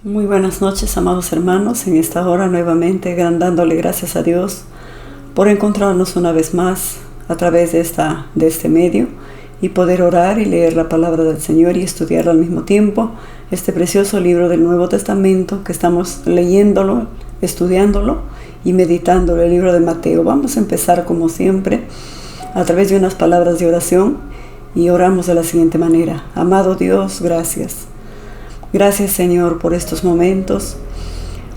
Muy buenas noches, amados hermanos. En esta hora nuevamente dándole gracias a Dios por encontrarnos una vez más a través de este medio y poder orar y leer la palabra del Señor y estudiarla al mismo tiempo. Este precioso libro del Nuevo Testamento que estamos leyéndolo, estudiándolo y meditándolo, el libro de Mateo. Vamos a empezar como siempre a través de unas palabras de oración y oramos de la siguiente manera. Amado Dios, gracias. Gracias, Señor, por estos momentos.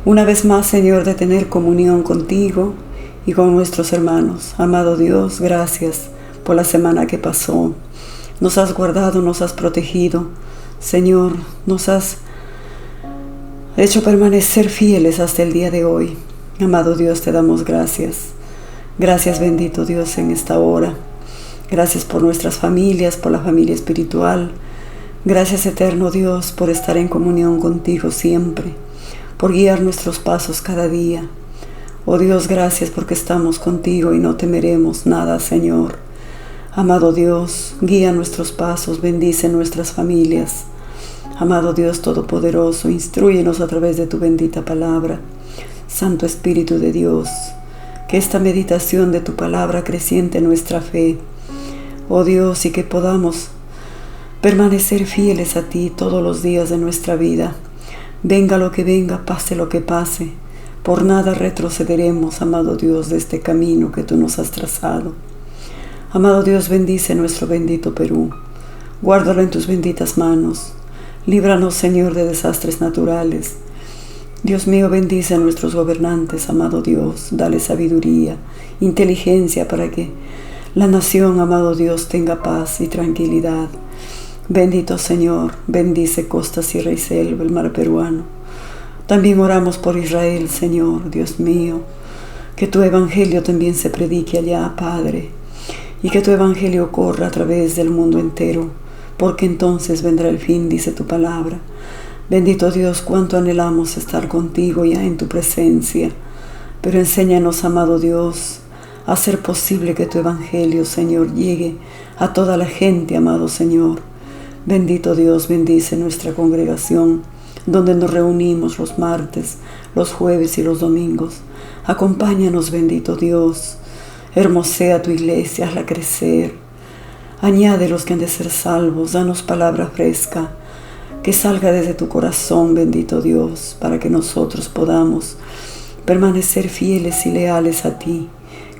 Una vez más, Señor, de tener comunión contigo y con nuestros hermanos. Amado Dios, gracias por la semana que pasó. Nos has guardado, nos has protegido. Señor, nos has hecho permanecer fieles hasta el día de hoy. Amado Dios, te damos gracias. Gracias, bendito Dios, en esta hora. Gracias por nuestras familias, por la familia espiritual. Gracias, eterno Dios, por estar en comunión contigo siempre, por guiar nuestros pasos cada día. Oh Dios, gracias porque estamos contigo y no temeremos nada, Señor. Amado Dios, guía nuestros pasos, bendice nuestras familias. Amado Dios Todopoderoso, instrúyenos a través de tu bendita palabra. Santo Espíritu de Dios, que esta meditación de tu palabra creciente nuestra fe. Oh Dios, y que podamos permanecer fieles a ti todos los días de nuestra vida. Venga lo que venga, pase lo que pase. Por nada retrocederemos, amado Dios, de este camino que tú nos has trazado. Amado Dios, bendice nuestro bendito Perú. Guárdalo en tus benditas manos. Líbranos, Señor, de desastres naturales. Dios mío, bendice a nuestros gobernantes, amado Dios. Dale sabiduría, inteligencia para que la nación, amado Dios, tenga paz y tranquilidad. Bendito Señor, bendice Costa, Sierra y Selva, el mar peruano. También oramos por Israel, Señor, Dios mío, que tu evangelio también se predique allá, Padre, y que tu evangelio corra a través del mundo entero, porque entonces vendrá el fin, dice tu palabra. Bendito Dios, cuánto anhelamos estar contigo ya en tu presencia, pero enséñanos, amado Dios, a hacer posible que tu evangelio, Señor, llegue a toda la gente, amado Señor. Bendito Dios, bendice nuestra congregación, donde nos reunimos los martes, los jueves y los domingos. Acompáñanos, bendito Dios. Hermosea tu iglesia, hazla crecer. Añade los que han de ser salvos, danos palabra fresca, que salga desde tu corazón, bendito Dios, para que nosotros podamos permanecer fieles y leales a ti.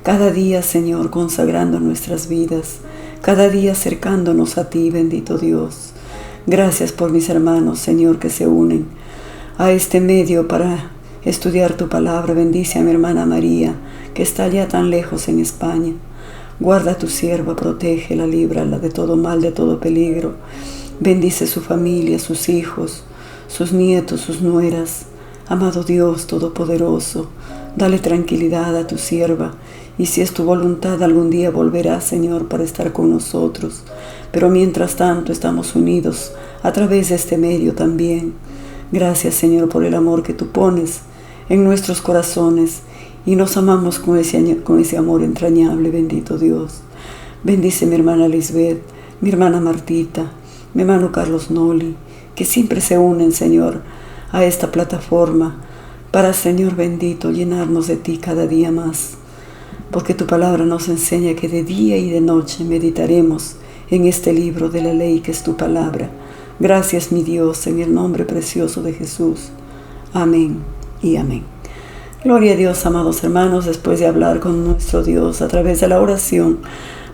Cada día, Señor, consagrando nuestras vidas, cada día acercándonos a ti, bendito Dios. Gracias por mis hermanos, Señor, que se unen a este medio para estudiar tu palabra. Bendice a mi hermana María, que está allá tan lejos en España. Guarda a tu sierva, protégela, líbrala de todo mal, de todo peligro. Bendice su familia, sus hijos, sus nietos, sus nueras. Amado Dios Todopoderoso, dale tranquilidad a tu sierva. Y si es tu voluntad, algún día volverás, Señor, para estar con nosotros. Pero mientras tanto estamos unidos a través de este medio también. Gracias, Señor, por el amor que tú pones en nuestros corazones y nos amamos con ese amor entrañable, bendito Dios. Bendice mi hermana Lisbeth, mi hermana Martita, mi hermano Carlos Noli, que siempre se unen, Señor, a esta plataforma para, Señor bendito, llenarnos de ti cada día más. Porque tu palabra nos enseña que de día y de noche meditaremos en este libro de la ley que es tu palabra. Gracias, mi Dios, en el nombre precioso de Jesús. Amén y amén. Gloria a Dios, amados hermanos. Después de hablar con nuestro Dios a través de la oración,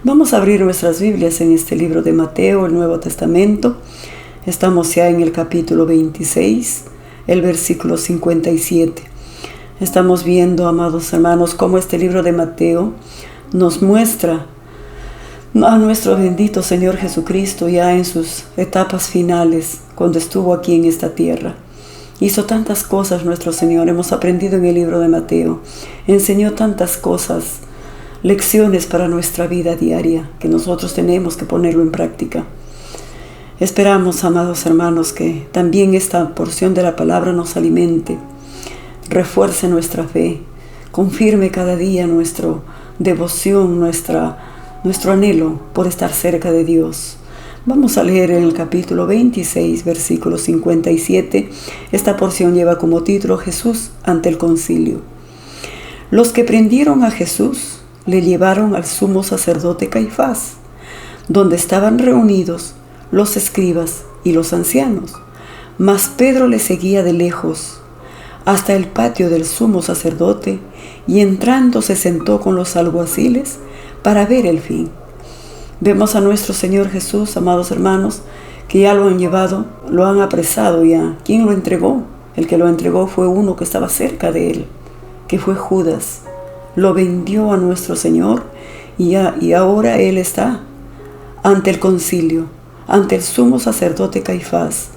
vamos a abrir nuestras Biblias en este libro de Mateo, el Nuevo Testamento. Estamos ya en el capítulo 26, el versículo 57. Estamos viendo, amados hermanos, cómo este libro de Mateo nos muestra a nuestro bendito Señor Jesucristo ya en sus etapas finales, cuando estuvo aquí en esta tierra. Hizo tantas cosas nuestro Señor, hemos aprendido en el libro de Mateo. Enseñó tantas cosas, lecciones para nuestra vida diaria, que nosotros tenemos que ponerlo en práctica. Esperamos, amados hermanos, que también esta porción de la palabra nos alimente, refuerce nuestra fe, confirme cada día nuestra devoción, nuestro anhelo por estar cerca de Dios. Vamos a leer en el capítulo 26, versículo 57. Esta porción lleva como título Jesús ante el concilio. Los que prendieron a Jesús le llevaron al sumo sacerdote Caifás, donde estaban reunidos los escribas y los ancianos. Mas Pedro le seguía de lejos hasta el patio del sumo sacerdote y entrando se sentó con los alguaciles para ver el fin. Vemos a nuestro Señor Jesús, amados hermanos, que ya lo han llevado, lo han apresado ya. ¿Quién lo entregó? El que lo entregó fue uno que estaba cerca de él, que fue Judas. Lo vendió a nuestro Señor y ahora él está ante el concilio, ante el sumo sacerdote Caifás,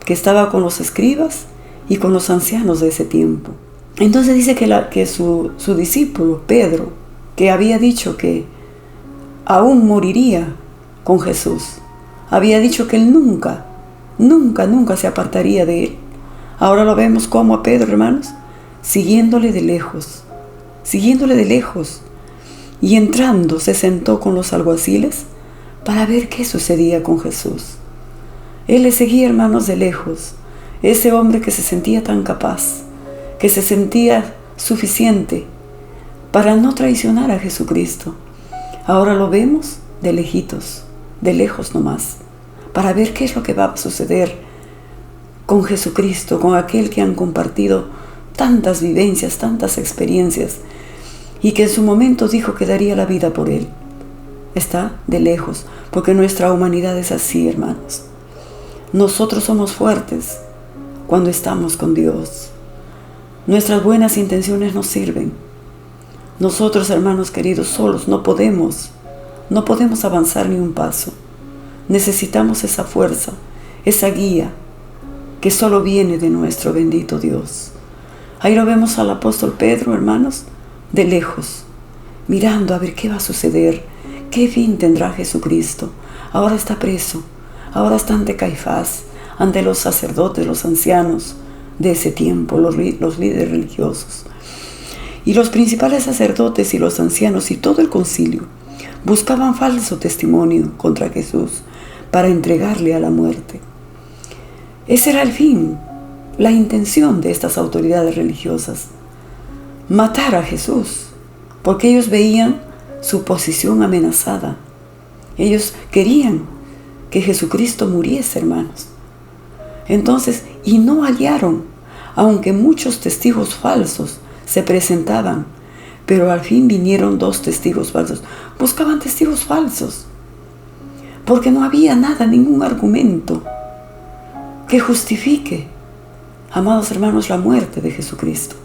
que estaba con los escribas y con los ancianos de ese tiempo. Entonces dice que su discípulo, Pedro, que había dicho que aún moriría con Jesús, había dicho que él nunca se apartaría de él. Ahora lo vemos como a Pedro, hermanos, siguiéndole de lejos, y entrando se sentó con los alguaciles para ver qué sucedía con Jesús. Él le seguía, hermanos, de lejos. Ese hombre que se sentía tan capaz, que se sentía suficiente para no traicionar a Jesucristo. Ahora lo vemos de lejitos, de lejos nomás, para ver qué es lo que va a suceder con Jesucristo, con aquel que han compartido tantas vivencias, tantas experiencias, y que en su momento dijo que daría la vida por él. Está de lejos, porque nuestra humanidad es así, hermanos. Nosotros somos fuertes cuando estamos con Dios. Nuestras buenas intenciones nos sirven. Nosotros, hermanos queridos, solos no podemos avanzar ni un paso. Necesitamos esa fuerza, esa guía que solo viene de nuestro bendito Dios. Ahí lo vemos al apóstol Pedro, hermanos, de lejos, mirando a ver qué va a suceder, qué fin tendrá Jesucristo. Ahora está preso, ahora está ante Caifás, ante los sacerdotes, los ancianos de ese tiempo, los líderes religiosos. Y los principales sacerdotes y los ancianos y todo el concilio buscaban falso testimonio contra Jesús para entregarle a la muerte. Ese era el fin, la intención de estas autoridades religiosas: matar a Jesús, porque ellos veían su posición amenazada. Ellos querían que Jesucristo muriese, hermanos. Entonces, y no hallaron, aunque muchos testigos falsos se presentaban, pero al fin vinieron 2 testigos falsos. Buscaban testigos falsos, porque no había nada, ningún argumento que justifique, amados hermanos, la muerte de Jesucristo.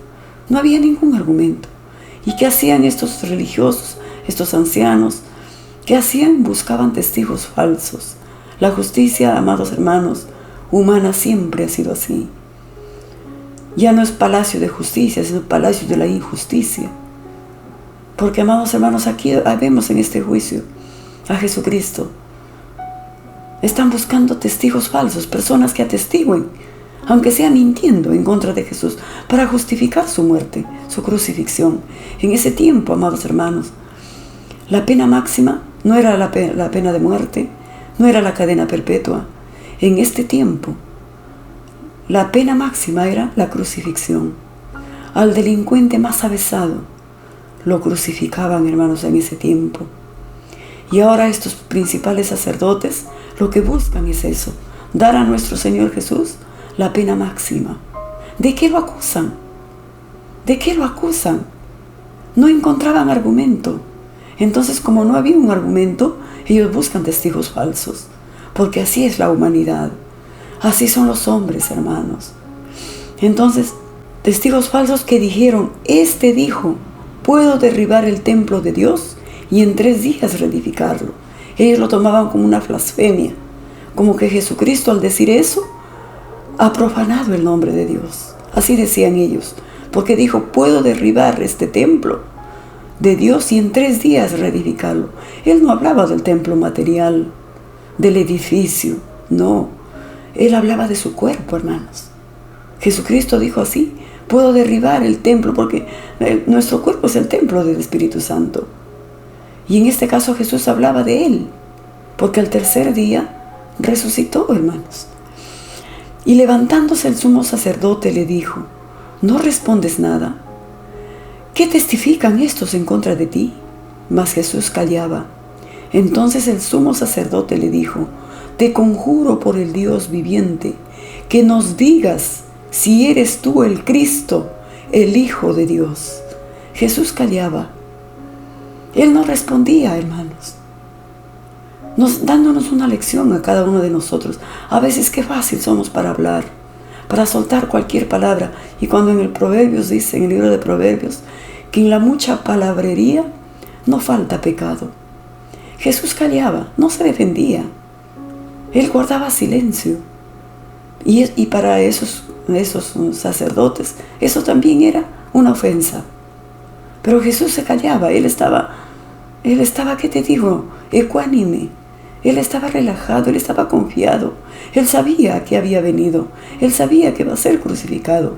No había ningún argumento. ¿Y qué hacían estos religiosos, estos ancianos? ¿Qué hacían? Buscaban testigos falsos. La justicia, amados hermanos, humana siempre ha sido así. Ya no es palacio de justicia, sino palacio de la injusticia. Porque, amados hermanos, aquí vemos en este juicio a Jesucristo. Están buscando testigos falsos, personas que atestiguen, aunque sea mintiendo en contra de Jesús, para justificar su muerte, su crucifixión. En ese tiempo, amados hermanos, la pena máxima no era la pena de muerte, no era la cadena perpetua. En este tiempo, la pena máxima era la crucifixión. Al delincuente más avesado lo crucificaban, hermanos, en ese tiempo. Y ahora estos principales sacerdotes lo que buscan es eso: dar a nuestro Señor Jesús la pena máxima. ¿De qué lo acusan? ¿De qué lo acusan? No encontraban argumento. Entonces, como no había un argumento, ellos buscan testigos falsos, porque así es la humanidad. Así son los hombres, hermanos. Entonces, testigos falsos que dijeron: este dijo, puedo derribar el templo de Dios y en 3 días reedificarlo. Ellos lo tomaban como una blasfemia, como que Jesucristo, al decir eso, ha profanado el nombre de Dios. Así decían ellos, porque dijo: puedo derribar este templo de Dios y en 3 días reedificarlo. Él no hablaba del templo material, del edificio, no. Él hablaba de su cuerpo, hermanos. Jesucristo dijo así: puedo derribar el templo, porque nuestro cuerpo es el templo del Espíritu Santo. Y en este caso Jesús hablaba de él, porque al tercer día resucitó, hermanos. Y levantándose el sumo sacerdote le dijo: ¿no respondes nada? ¿Qué testifican estos en contra de ti? Mas Jesús callaba. Entonces el sumo sacerdote le dijo: te conjuro por el Dios viviente, que nos digas si eres tú el Cristo, el Hijo de Dios. Jesús callaba. Él no respondía, hermanos, dándonos una lección a cada uno de nosotros. A veces qué fácil somos para hablar, para soltar cualquier palabra. Y cuando en el Proverbios dice, en el libro de Proverbios, que en la mucha palabrería no falta pecado. Jesús callaba, no se defendía. Él guardaba silencio. Y para esos sacerdotes, eso también era una ofensa. Pero Jesús se callaba. Él estaba, ¿qué te digo? Ecuánime. Él estaba relajado, él estaba confiado. Él sabía que había venido. Él sabía que iba a ser crucificado.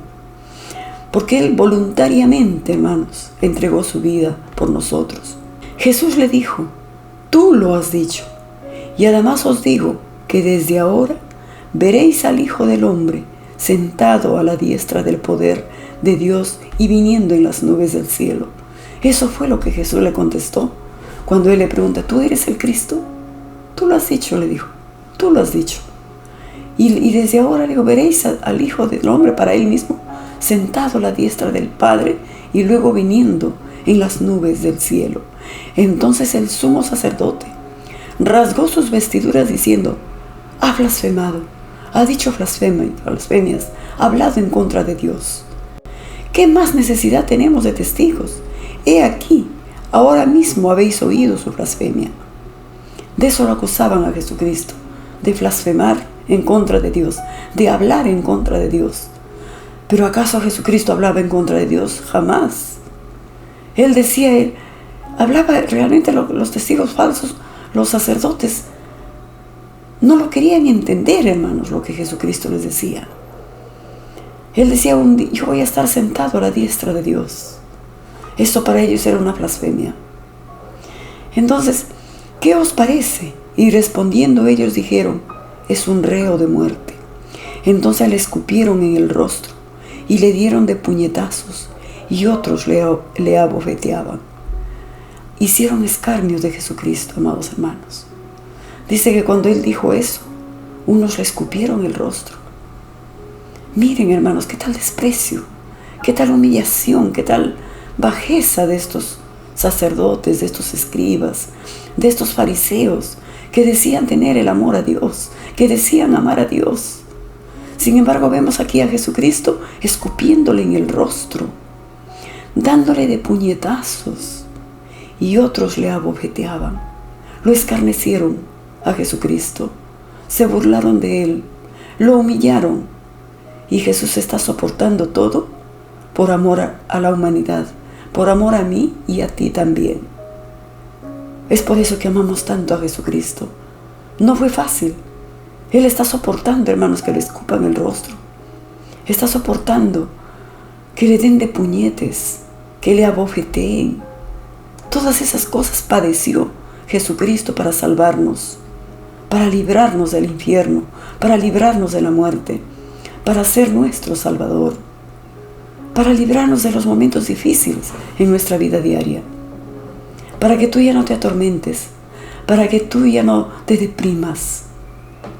Porque él voluntariamente, hermanos, entregó su vida por nosotros. Jesús le dijo: tú lo has dicho. Y además os digo que desde ahora veréis al Hijo del Hombre sentado a la diestra del poder de Dios y viniendo en las nubes del cielo. Eso fue lo que Jesús le contestó cuando él le pregunta: ¿tú eres el Cristo? Tú lo has dicho, le dijo. Tú lo has dicho. Y desde ahora, le digo, veréis al Hijo del Hombre, para él mismo, sentado a la diestra del Padre y luego viniendo en las nubes del cielo. Entonces el sumo sacerdote rasgó sus vestiduras diciendo: ha blasfemado, ha dicho blasfemias, ha hablado en contra de Dios. ¿Qué más necesidad tenemos de testigos? He aquí, ahora mismo habéis oído su blasfemia. De eso lo acusaban a Jesucristo, de blasfemar en contra de Dios, de hablar en contra de Dios. ¿Pero acaso Jesucristo hablaba en contra de Dios? Jamás. Él decía, hablaba realmente los testigos falsos, los sacerdotes, no lo querían entender, hermanos, lo que Jesucristo les decía. Él decía: un día yo voy a estar sentado a la diestra de Dios. Esto para ellos era una blasfemia. Entonces, ¿qué os parece? Y respondiendo ellos dijeron: es un reo de muerte. Entonces le escupieron en el rostro y le dieron de puñetazos, y otros le abofeteaban. Hicieron escarnio de Jesucristo, amados hermanos. Dice que cuando él dijo eso, unos le escupieron el rostro. Miren, hermanos, qué tal desprecio, qué tal humillación, qué tal bajeza de estos sacerdotes, de estos escribas, de estos fariseos que decían tener el amor a Dios, que decían amar a Dios. Sin embargo, vemos aquí a Jesucristo escupiéndole en el rostro, dándole de puñetazos, y otros le abofeteaban. Lo escarnecieron a Jesucristo, se burlaron de él, lo humillaron, y Jesús está soportando todo por amor a la humanidad, por amor a mí y a ti también. Es por eso que amamos tanto a Jesucristo. No fue fácil. Él está soportando, hermanos, que le escupan el rostro. Está soportando que le den de puñetes, que le abofeteen. Todas esas cosas padeció Jesucristo para salvarnos, para librarnos del infierno, para librarnos de la muerte, para ser nuestro Salvador, para librarnos de los momentos difíciles en nuestra vida diaria, para que tú ya no te atormentes, para que tú ya no te deprimas.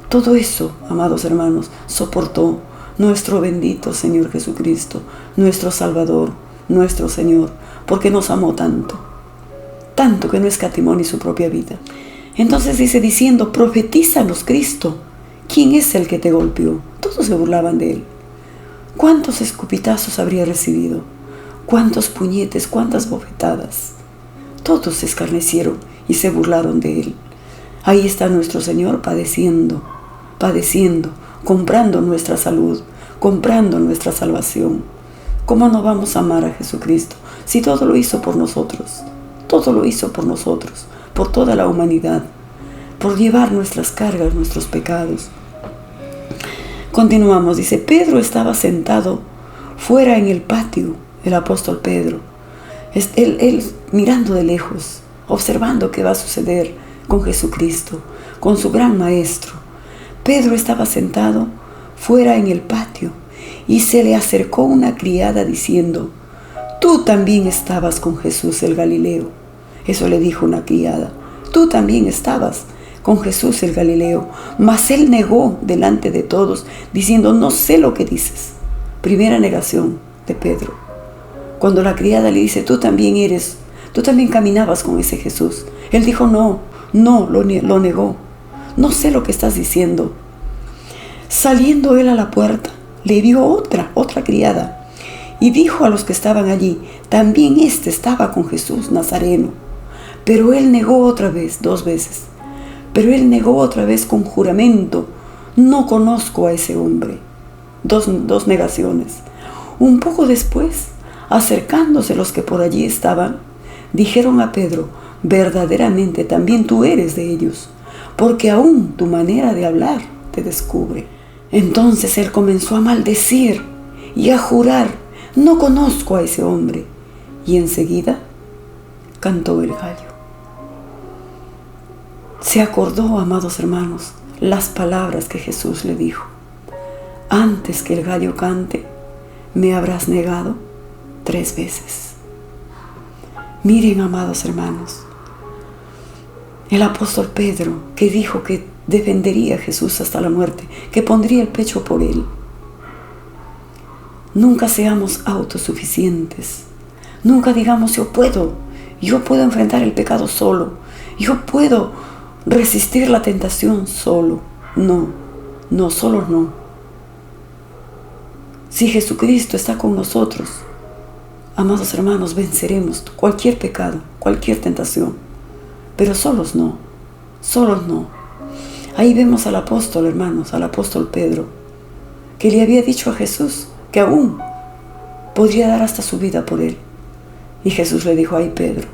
Todo eso, amados hermanos, soportó nuestro bendito Señor Jesucristo, nuestro Salvador, nuestro Señor, porque nos amó tanto, tanto que no escatimó ni su propia vida. Entonces dice, diciendo: profetízanos, Cristo, ¿quién es el que te golpeó? Todos se burlaban de él. ¿Cuántos escupitazos habría recibido? ¿Cuántos puñetes? ¿Cuántas bofetadas? Todos se escarnecieron y se burlaron de él. Ahí está nuestro Señor padeciendo, comprando nuestra salud, comprando nuestra salvación. ¿Cómo no vamos a amar a Jesucristo si todo lo hizo por nosotros? Todo lo hizo por nosotros, por toda la humanidad, por llevar nuestras cargas, nuestros pecados. Continuamos, dice: Pedro estaba sentado fuera en el patio, el apóstol Pedro. Él mirando de lejos, observando qué va a suceder con Jesucristo, con su gran maestro. Pedro estaba sentado fuera en el patio y se le acercó una criada diciendo: «Tú también estabas con Jesús el Galileo». Eso le dijo una criada: «Tú también estabas con Jesús el Galileo». Mas él negó delante de todos, diciendo: «No sé lo que dices». Primera negación de Pedro. Cuando la criada le dice: tú también caminabas con ese Jesús. Él dijo: no, lo negó. «No sé lo que estás diciendo». Saliendo él a la puerta, le vio otra criada, y dijo a los que estaban allí: también éste estaba con Jesús Nazareno. Pero él negó otra vez, 2 veces. Pero él negó otra vez con juramento: no conozco a ese hombre. Dos negaciones. Un poco después, acercándose los que por allí estaban, dijeron a Pedro: verdaderamente también tú eres de ellos, porque aún tu manera de hablar te descubre. Entonces él comenzó a maldecir y a jurar: no conozco a ese hombre. Y enseguida cantó el gallo. Se acordó, amados hermanos, las palabras que Jesús le dijo: antes que el gallo cante, me habrás negado 3 veces. Miren, amados hermanos, el apóstol Pedro, que dijo que defendería a Jesús hasta la muerte, que pondría el pecho por él. Nunca seamos autosuficientes. Nunca digamos: yo puedo enfrentar el pecado solo, yo puedo resistir la tentación solo. No, solo no. Si Jesucristo está con nosotros, amados hermanos, venceremos cualquier pecado, cualquier tentación. Pero solos no. Ahí vemos al apóstol, hermanos, al apóstol Pedro, que le había dicho a Jesús que aún podría dar hasta su vida por él. Y Jesús le dijo: ay, Pedro,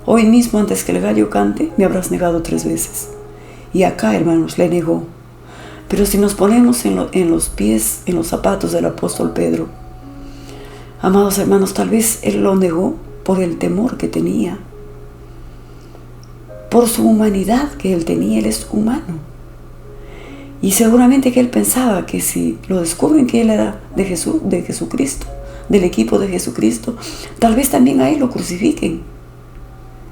hoy mismo antes que el gallo cante, me habrás negado 3 veces. Y acá, hermanos, le negó. Pero si nos ponemos en los pies, en los zapatos del apóstol Pedro, amados hermanos, tal vez él lo negó por el temor que tenía, por su humanidad que él tenía. Él es humano. Y seguramente que él pensaba que si lo descubren que él era de Jesucristo, del equipo de Jesucristo, tal vez también a él lo crucifiquen.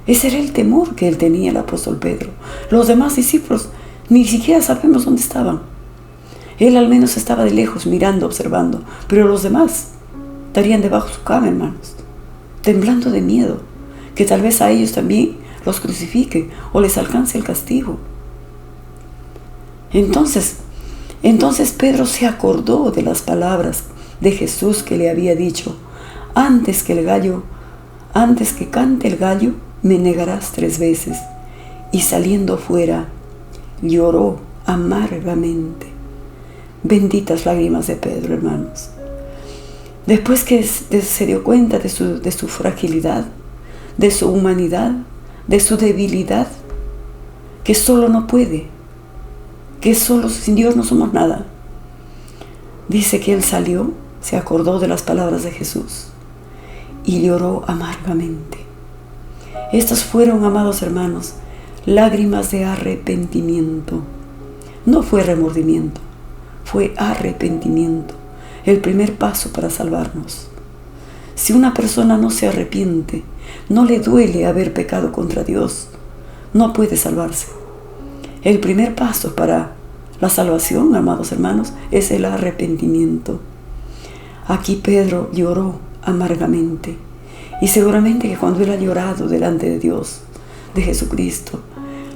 Ese era el temor que él tenía, el apóstol Pedro. Los demás discípulos ni siquiera sabemos dónde estaban. Él al menos estaba de lejos, mirando, observando. Pero los demás estarían debajo de su cama, hermanos, temblando de miedo, que tal vez a ellos también los crucifiquen o les alcance el castigo. Entonces Pedro se acordó de las palabras de Jesús que le había dicho: antes que cante el gallo, me negarás 3 veces. Y saliendo fuera, lloró amargamente. Benditas lágrimas de Pedro, hermanos. Después que se dio cuenta de su fragilidad, de su humanidad, de su debilidad, que solo no puede, que solo sin Dios no somos nada. Dice que él salió, se acordó de las palabras de Jesús y lloró amargamente. Estas fueron, amados hermanos, lágrimas de arrepentimiento. No fue remordimiento, fue arrepentimiento, el primer paso para salvarnos. Si una persona no se arrepiente, no le duele haber pecado contra Dios, no puede salvarse. El primer paso para la salvación, amados hermanos, es el arrepentimiento. Aquí Pedro lloró amargamente, y seguramente que cuando él ha llorado delante de Dios, de Jesucristo,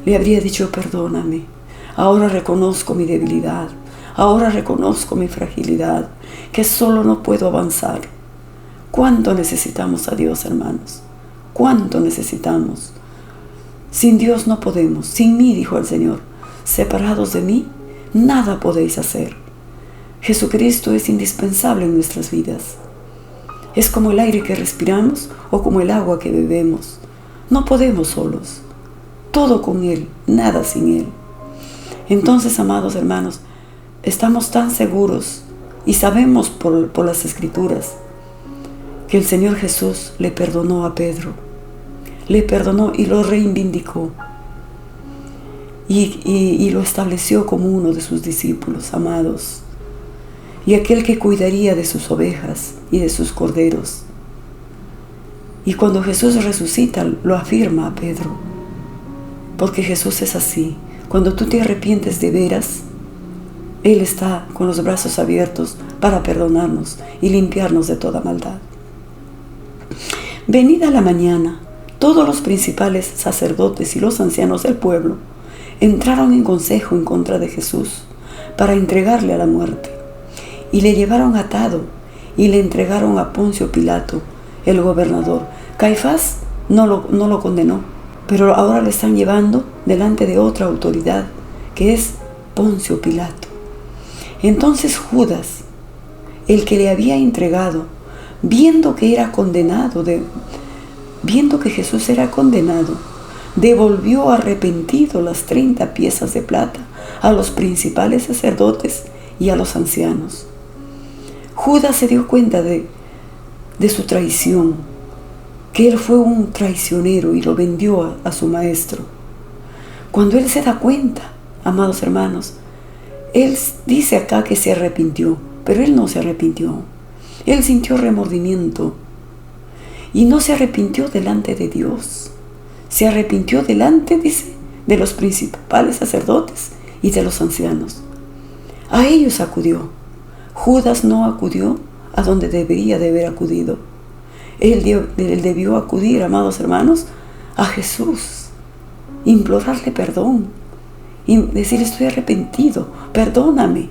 le habría dicho: perdóname, ahora reconozco mi debilidad, ahora reconozco mi fragilidad, que solo no puedo avanzar. ¿Cuánto necesitamos a Dios, hermanos? ¿Cuánto necesitamos? Sin Dios no podemos. Sin mí, dijo el Señor, separados de mí, nada podéis hacer. Jesucristo es indispensable en nuestras vidas. Es como el aire que respiramos o como el agua que bebemos. No podemos solos. Todo con Él, nada sin Él. Entonces, amados hermanos, estamos tan seguros y sabemos por las Escrituras que el Señor Jesús le perdonó a Pedro. Le perdonó y lo reivindicó. y lo estableció como uno de sus discípulos amados, y aquel que cuidaría de sus ovejas y de sus corderos. Y cuando Jesús resucita, lo afirma a Pedro, porque Jesús es así. Cuando tú te arrepientes de veras, Él está con los brazos abiertos para perdonarnos y limpiarnos de toda maldad. Venida la mañana, todos los principales sacerdotes y los ancianos del pueblo entraron en consejo en contra de Jesús para entregarle a la muerte. Y le llevaron atado y le entregaron a Poncio Pilato, el gobernador. Caifás no lo condenó, pero ahora lo están llevando delante de otra autoridad, que es Poncio Pilato. Entonces Judas, el que le había entregado, viendo que Jesús era condenado, devolvió arrepentido las 30 piezas de plata a los principales sacerdotes y a los ancianos. Judas se dio cuenta de su traición, que él fue un traicionero y lo vendió a su maestro. Cuando él se da cuenta, amados hermanos, él dice acá que se arrepintió, pero él no se arrepintió. Él sintió remordimiento y no se arrepintió delante de Dios. Se arrepintió delante, dice, de los principales sacerdotes y de los ancianos. A ellos acudió. Judas no acudió a donde debería de haber acudido. Él debió acudir, amados hermanos, a Jesús, implorarle perdón y decir: estoy arrepentido, perdóname.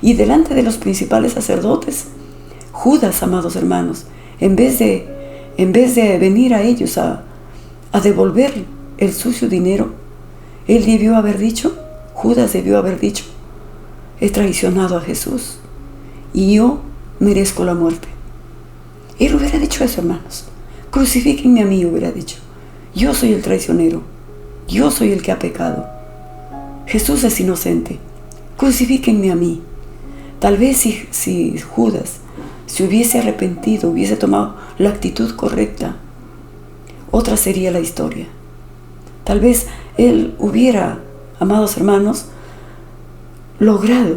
Y delante de los principales sacerdotes, Judas, amados hermanos, en vez de venir a ellos a devolver el sucio dinero, Judas debió haber dicho: he traicionado a Jesús y yo merezco la muerte. Él hubiera dicho eso, hermanos. Crucifíquenme a mí, hubiera dicho. Yo soy el traicionero. Yo soy el que ha pecado. Jesús es inocente. Crucifíquenme a mí. Tal vez si Judas se hubiese arrepentido, hubiese tomado la actitud correcta, otra sería la historia. Tal vez él hubiera, amados hermanos, logrado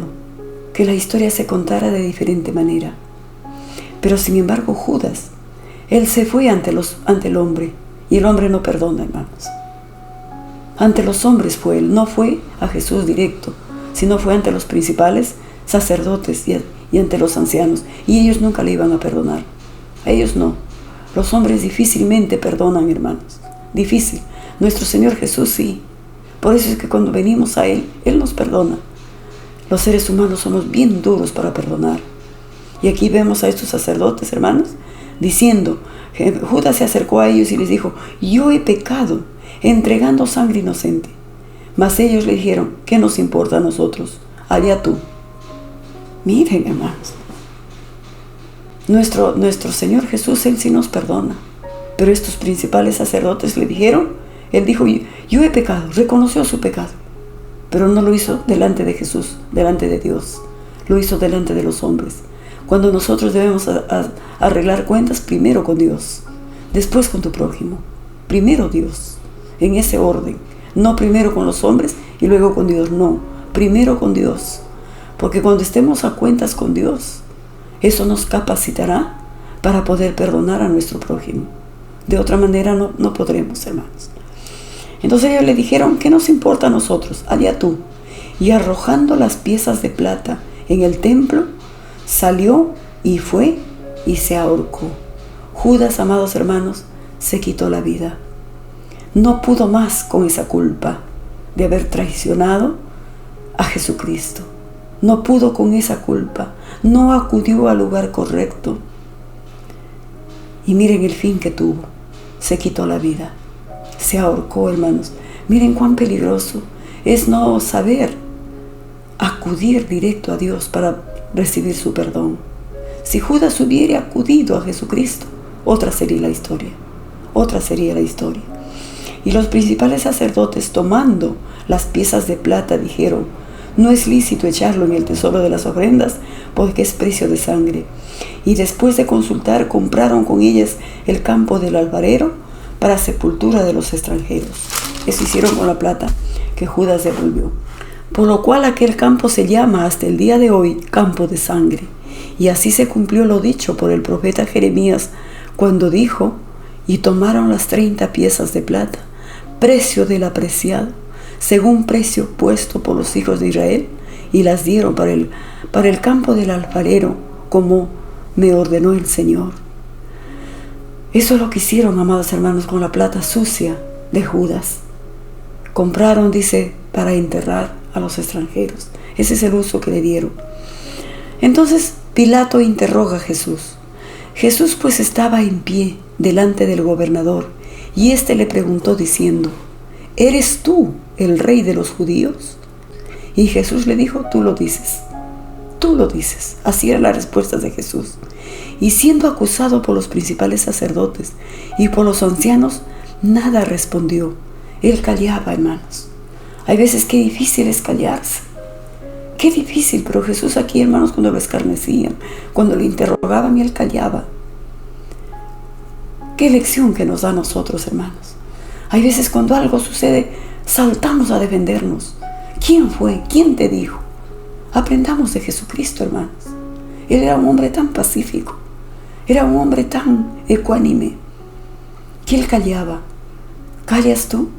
que la historia se contara de diferente manera. Pero sin embargo Judas, él se fue ante el hombre, y el hombre no perdona, hermanos. Ante los hombres fue él, no fue a Jesús directo, sino fue ante los principales sacerdotes y ante los ancianos, y ellos nunca le iban a perdonar. A ellos no. Los hombres difícilmente perdonan, hermanos. Difícil. Nuestro Señor Jesús sí. Por eso es que cuando venimos a Él, Él nos perdona. Los seres humanos somos bien duros para perdonar. Y aquí vemos a estos sacerdotes, hermanos, diciendo, Judas se acercó a ellos y les dijo: yo he pecado entregando sangre inocente. Mas ellos le dijeron: ¿qué nos importa a nosotros? Allá tú. Miren, hermanos, nuestro Señor Jesús, Él sí nos perdona. Pero estos principales sacerdotes le dijeron, Él dijo: yo he pecado, reconoció su pecado. Pero no lo hizo delante de Jesús, delante de Dios. Lo hizo delante de los hombres. Cuando nosotros debemos arreglar cuentas, primero con Dios, después con tu prójimo. Primero Dios, en ese orden. No primero con los hombres y luego con Dios, no. Primero con Dios. Porque cuando estemos a cuentas con Dios, eso nos capacitará para poder perdonar a nuestro prójimo. De otra manera no podremos, hermanos. Entonces ellos le dijeron: ¿qué nos importa a nosotros? Allá tú. Y arrojando las piezas de plata en el templo, salió y fue y se ahorcó. Judas, amados hermanos, se quitó la vida. No pudo más con esa culpa de haber traicionado a Jesucristo. No pudo con esa culpa. No acudió al lugar correcto. Y miren el fin que tuvo. Se quitó la vida. Se ahorcó, hermanos. Miren cuán peligroso es no saber acudir directo a Dios para recibir su perdón. Si Judas hubiera acudido a Jesucristo, otra sería la historia. Otra sería la historia. Y los principales sacerdotes, tomando las piezas de plata, dijeron: no es lícito echarlo en el tesoro de las ofrendas, porque es precio de sangre. Y después de consultar, compraron con ellas el campo del alfarero para sepultura de los extranjeros. Eso hicieron con la plata. que Judas devolvió. Por lo cual aquel campo se llama hasta el día de hoy campo de sangre. Y así se cumplió lo dicho por el profeta Jeremías cuando dijo: y tomaron las 30 piezas de plata, precio del apreciado, según precio puesto por los hijos de Israel, y las dieron para el campo del alfarero, como me ordenó el Señor. Eso es lo que hicieron, amados hermanos, con la plata sucia de Judas. Compraron, dice, para enterrar a los extranjeros. Ese es el uso que le dieron. Entonces Pilato interroga a Jesús. Jesús pues estaba en pie delante del gobernador, y éste le preguntó diciendo: ¿eres tú el rey de los judíos? Y Jesús le dijo: tú lo dices. Tú lo dices. Así era la respuesta de Jesús. Y siendo acusado por los principales sacerdotes y por los ancianos, nada respondió. Él callaba, hermanos. Hay veces que difícil es callarse. Qué difícil, pero Jesús aquí, hermanos, cuando lo escarnecían, cuando le interrogaban, él callaba. Qué lección que nos da a nosotros, hermanos. Hay veces cuando algo sucede, saltamos a defendernos. ¿Quién fue? ¿Quién te dijo? Aprendamos de Jesucristo, hermanos. Él era un hombre tan pacífico, era un hombre tan ecuánime, que él callaba. ¿Callas tú?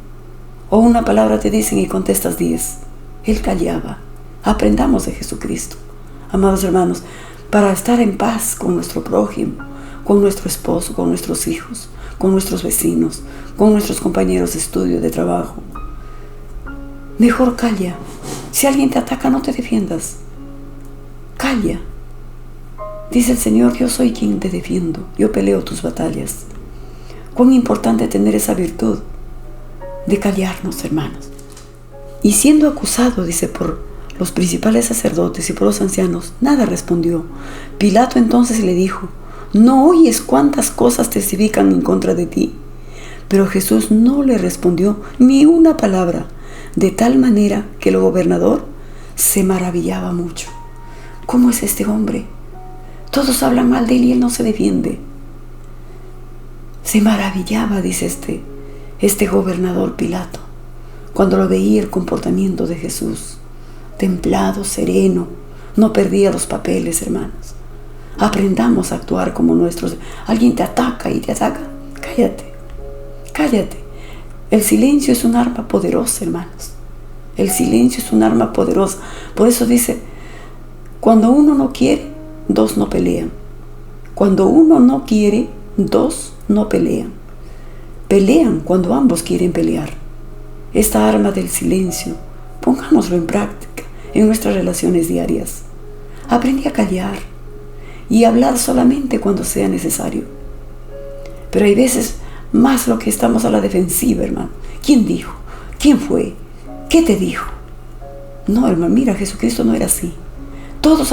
O una palabra te dicen y contestas 10. Él callaba. Aprendamos de Jesucristo, amados hermanos, para estar en paz con nuestro prójimo, con nuestro esposo, con nuestros hijos, con nuestros vecinos, con nuestros compañeros de estudio, de trabajo. Mejor calla. Si alguien te ataca, no te defiendas. Calla. Dice el Señor: yo soy quien te defiendo, yo peleo tus batallas. Cuán importante tener esa virtud de callarnos, hermanos. Y siendo acusado, dice, por los principales sacerdotes y por los ancianos, nada respondió. Pilato entonces le dijo: ¿no oyes cuántas cosas testifican en contra de ti? Pero Jesús no le respondió ni una palabra, de tal manera que el gobernador se maravillaba mucho. ¿Cómo es este hombre? Todos hablan mal de él y él no se defiende. Se maravillaba, dice este gobernador Pilato, cuando lo veía el comportamiento de Jesús. Templado, sereno, no perdía los papeles, hermanos. Aprendamos a actuar como nuestros. Alguien te ataca y te ataca, cállate, cállate. El silencio es un arma poderosa, hermanos. El silencio es un arma poderosa. Por eso dice: cuando uno no quiere, dos no pelean. Cuando uno no quiere, dos no pelean. Pelean cuando ambos quieren pelear. Esta arma del silencio, pongámoslo en práctica en nuestras relaciones diarias. Aprendí a callar y hablar solamente cuando sea necesario. Pero hay veces más lo que estamos a la defensiva, hermano. ¿Quién dijo? ¿Quién fue? ¿Qué te dijo? No, hermano, mira, Jesucristo no era así. Todos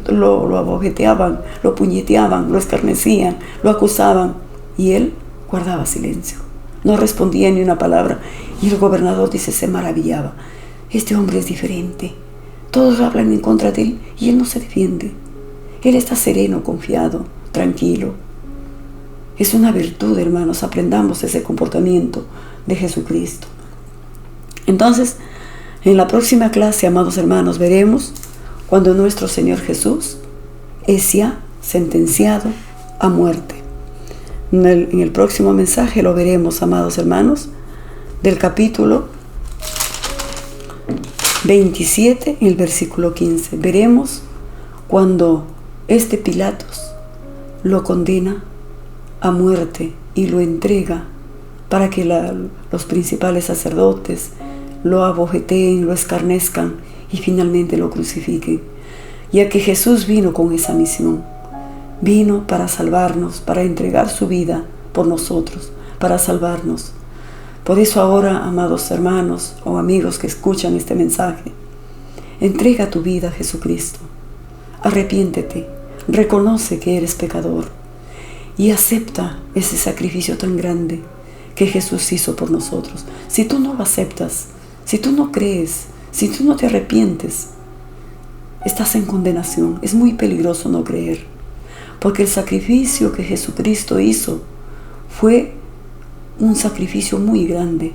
lo abojeteaban, lo puñeteaban, lo escarnecían, lo acusaban, y él guardaba silencio. No respondía ni una palabra. Y el gobernador, dice, se maravillaba. Este hombre es diferente. Todos hablan en contra de él y él no se defiende. Él está sereno, confiado, tranquilo. Es una virtud, hermanos. Aprendamos ese comportamiento de Jesucristo. Entonces, en la próxima clase, amados hermanos, veremos cuando nuestro Señor Jesús es ya sentenciado a muerte. En el próximo mensaje lo veremos, amados hermanos, del capítulo 27, en el versículo 15. Veremos cuando Pilatos lo condena a muerte y lo entrega para que los principales sacerdotes lo abojeteen, lo escarnezcan y finalmente lo crucifiquen. Ya que Jesús vino con esa misión. Vino para salvarnos, para entregar su vida por nosotros, para salvarnos. Por eso ahora, amados hermanos o amigos que escuchan este mensaje, entrega tu vida a Jesucristo. Arrepiéntete, reconoce que eres pecador y acepta ese sacrificio tan grande que Jesús hizo por nosotros. Si tú no lo aceptas, si tú no crees, si tú no te arrepientes, estás en condenación. Es muy peligroso no creer, porque el sacrificio que Jesucristo hizo fue un sacrificio muy grande.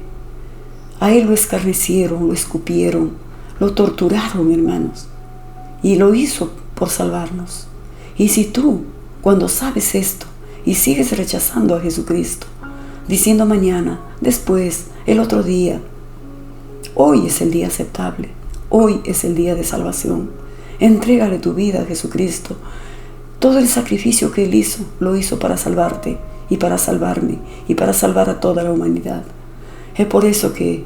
A Él lo escarnecieron, lo escupieron, lo torturaron, hermanos. Y lo hizo por salvarnos. Y si tú, cuando sabes esto y sigues rechazando a Jesucristo, diciendo mañana, después, el otro día, hoy es el día aceptable. Hoy es el día de salvación. Entrégale tu vida a Jesucristo. Todo el sacrificio que Él hizo, lo hizo para salvarte y para salvarme y para salvar a toda la humanidad. Es por eso que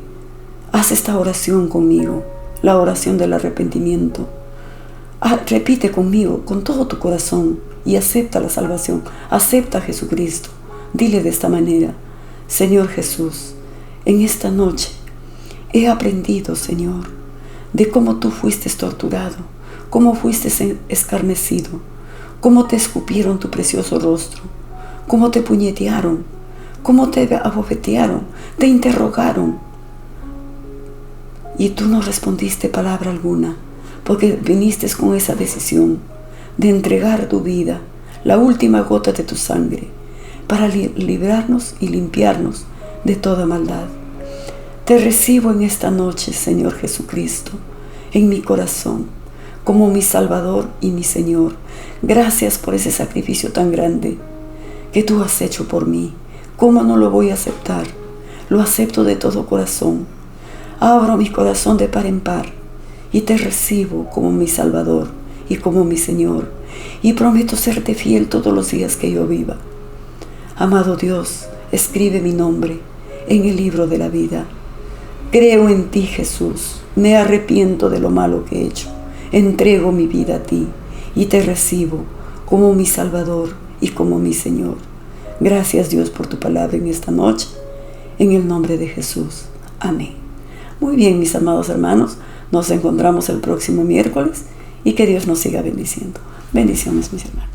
haz esta oración conmigo, la oración del arrepentimiento. Repite conmigo con todo tu corazón y acepta la salvación. Acepta a Jesucristo. Dile de esta manera: Señor Jesús, en esta noche he aprendido, Señor, de cómo tú fuiste torturado, cómo fuiste escarnecido, cómo te escupieron tu precioso rostro, cómo te puñetearon, cómo te abofetearon, te interrogaron. Y tú no respondiste palabra alguna, porque viniste con esa decisión de entregar tu vida, la última gota de tu sangre, para librarnos y limpiarnos de toda maldad. Te recibo en esta noche, Señor Jesucristo, en mi corazón, como mi Salvador y mi Señor. Gracias por ese sacrificio tan grande que tú has hecho por mí. ¿Cómo no lo voy a aceptar? Lo acepto de todo corazón. Abro mi corazón de par en par y te recibo como mi Salvador y como mi Señor. Y prometo serte fiel todos los días que yo viva. Amado Dios, escribe mi nombre en el libro de la vida. Creo en ti, Jesús. Me arrepiento de lo malo que he hecho. Entrego mi vida a ti y te recibo como mi Salvador y como mi Señor. Gracias, Dios, por tu palabra en esta noche. En el nombre de Jesús. Amén. Muy bien, mis amados hermanos. Nos encontramos el próximo miércoles y que Dios nos siga bendiciendo. Bendiciones, mis hermanos.